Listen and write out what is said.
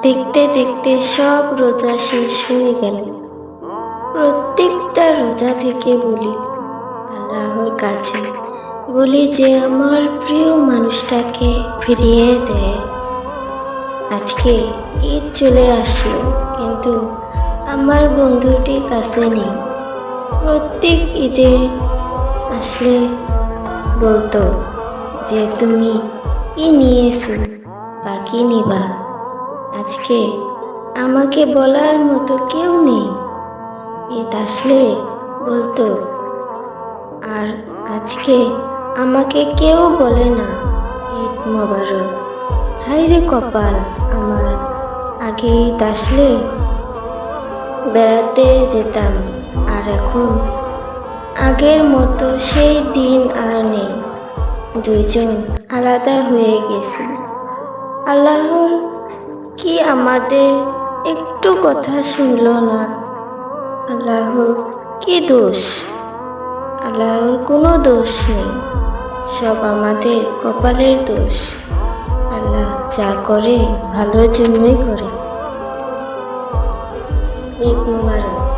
দেখতে দেখতে সব রোজা শেষ হয়ে গেল। প্রত্যেকটা রোজা থেকে বলি আল্লাহর কাছে, বলি যে আমার প্রিয় মানুষটাকে ফিরিয়ে দেয়। আজকে ঈদ চলে আসলো, কিন্তু আমার বন্ধুটি কাছে নেই। প্রত্যেক ঈদে আসলে বলতো যে তুমি কি নিয়েছো বা কি নিবা। আজকে আমাকে বলার মতো কেউ নেই। ঈদ আসলে বলতো, আর আজকে আমাকে কেউ বলে না ঈদ মোবারক। হায়রে কপাল আমার, আগে ঈদ আসলে বেড়াতে যেতাম, আর এখন আগের মতো সেই দিন আর নেই। দুইজন আলাদা হয়ে গেছি। আল্লাহর কি আমাদের একটু কথা শুনলো না? আল্লাহর কি দোষ? আল্লাহর কোনো দোষ নেই, সব আমাদের কপালের দোষ। আল্লাহ যা করে ভালোর জন্যই করে। ঈদ মোবারক।